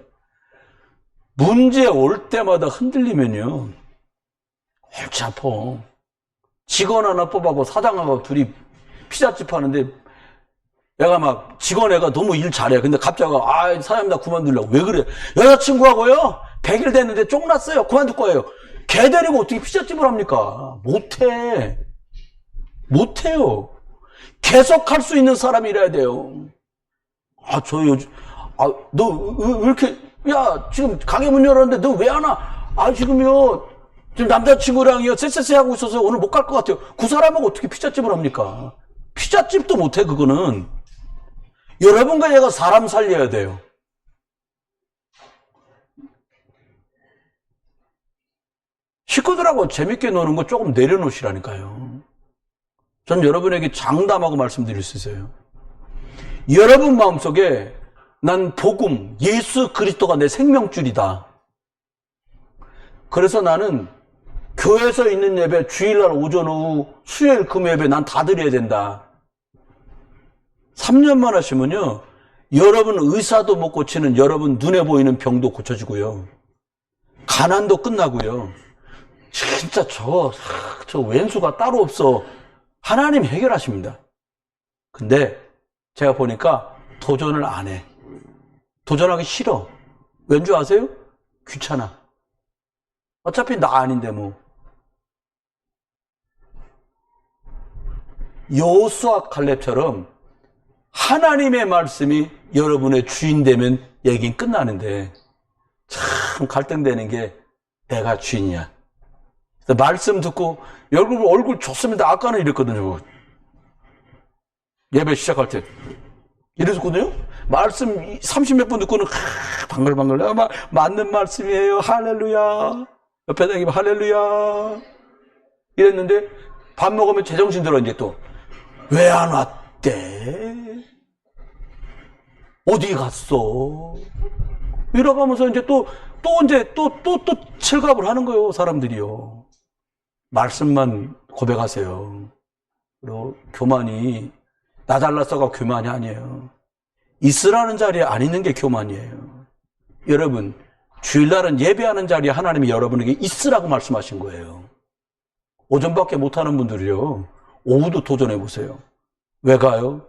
문제 올 때마다 흔들리면요, 골치 아파. 직원 하나 뽑아고 사장하고 둘이 피자집 하는데, 애가 막, 직원 애가 너무 일 잘해. 근데 갑자기, 사장님 나 그만두려고. 왜 그래? 여자친구하고요, 100일 됐는데 쫑났어요. 그만둘 거예요. 걔 데리고 어떻게 피자집을 합니까? 못해. 못해요. 계속 할 수 있는 사람이라야 돼요. 너 왜 이렇게, 야, 지금 가게 문 열었는데 너 왜 안 와? 지금요, 지금 남자친구랑요, 쎄쎄쎄 하고 있어서 오늘 못 갈 것 같아요. 그 사람하고 어떻게 피자집을 합니까? 피자집도 못해, 그거는. 여러분과 얘가 사람 살려야 돼요. 식구들하고 재밌게 노는 거 조금 내려놓으시라니까요. 전 여러분에게 장담하고 말씀드릴 수 있어요. 여러분 마음속에 난 복음, 예수 그리스도가 내 생명줄이다. 그래서 나는 교회에서 있는 예배, 주일날 오전 오후, 수요일 금요 예배 난 다 드려야 된다. 3년만 하시면요, 여러분 의사도 못 고치는 여러분 눈에 보이는 병도 고쳐지고요, 가난도 끝나고요. 진짜 저 왼수가 따로 없어. 하나님 해결하십니다. 근데 제가 보니까 도전을 안 해. 도전하기 싫어. 왠지 아세요? 귀찮아. 어차피 나 아닌데 뭐. 여호수아 갈렙처럼 하나님의 말씀이 여러분의 주인 되면 얘기는 끝나는데, 참 갈등되는 게 내가 주인이야. 말씀 듣고 얼굴 좋습니다. 아까는 이랬거든요. 예배 시작할 때 이랬거든요. 말씀 30몇 분 듣고는 방글방글, 맞는 말씀이에요. 할렐루야. 옆에다 얘기하면 할렐루야. 이랬는데 밥 먹으면 제정신 들어. 이제 또 왜 안 왔대? 어디 갔어? 이러가면서 이제 또 철갑을 하는 거예요, 사람들이요. 말씀만 고백하세요. 그리고 교만이, 나 잘났어가 교만이 아니에요. 있으라는 자리에 안 있는 게 교만이에요. 여러분, 주일날은 예배하는 자리에 하나님이 여러분에게 있으라고 말씀하신 거예요. 오전밖에 못하는 분들이요, 오후도 도전해보세요. 왜 가요?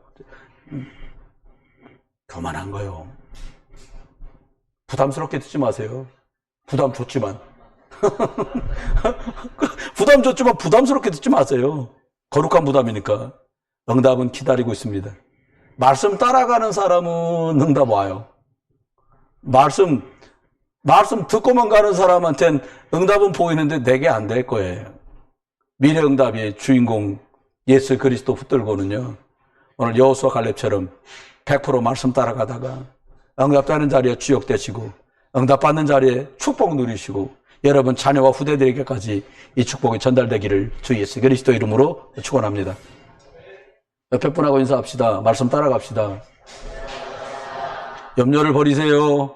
교만한 거예요. 부담스럽게 듣지 마세요. 부담 줬지만. 부담 줬지만 부담스럽게 듣지 마세요. 거룩한 부담이니까. 응답은 기다리고 있습니다. 말씀 따라가는 사람은 응답 와요. 말씀 듣고만 가는 사람한테는 응답은 보이는데 내게 안 될 거예요. 미래 응답의 주인공 예수 그리스도 붙들고는요, 오늘 여호수아 갈렙처럼 100% 말씀 따라가다가 응답되는 자리에 주역되시고, 응답받는 자리에 축복 누리시고, 여러분 자녀와 후대들에게까지 이 축복이 전달되기를 주 예수 그리스도 이름으로 축원합니다. 옆에 분하고 인사합시다. 말씀 따라갑시다. 염려를 버리세요.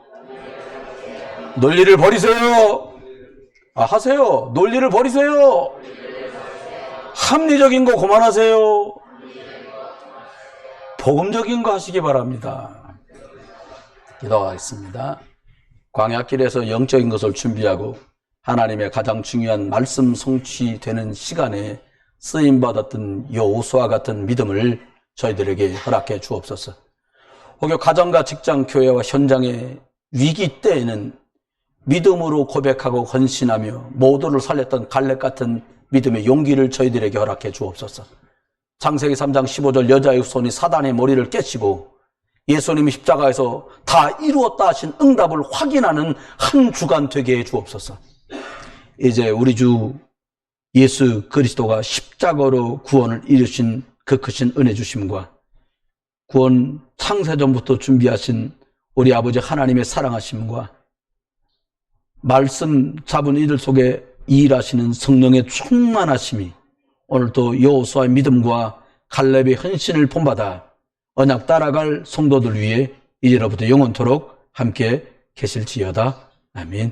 논리를 버리세요. 하세요. 논리를 버리세요. 합리적인 거 그만하세요. 복음적인 거 하시기 바랍니다. 기도하겠습니다. 광야길에서 영적인 것을 준비하고 하나님의 가장 중요한 말씀 성취되는 시간에 쓰임받았던 여호수아 같은 믿음을 저희들에게 허락해 주옵소서. 혹여 가정과 직장, 교회와 현장의 위기 때에는 믿음으로 고백하고 헌신하며 모두를 살렸던 갈렙 같은 믿음의 용기를 저희들에게 허락해 주옵소서. 창세기 3장 15절 여자의 손이 사단의 머리를 깨치고 예수님이 십자가에서 다 이루었다 하신 응답을 확인하는 한 주간 되게 해 주옵소서. 이제 우리 주 예수 그리스도가 십자가로 구원을 이루신 그 크신 은혜 주심과 구원 창세전부터 준비하신 우리 아버지 하나님의 사랑하심과 말씀 잡은 이들 속에 일하시는 성령의 충만하심이 오늘도 여호수아의 믿음과 갈렙의 헌신을 본받아 언약 따라갈 성도들 위해 이제로부터 영원토록 함께 계실지어다. 아멘.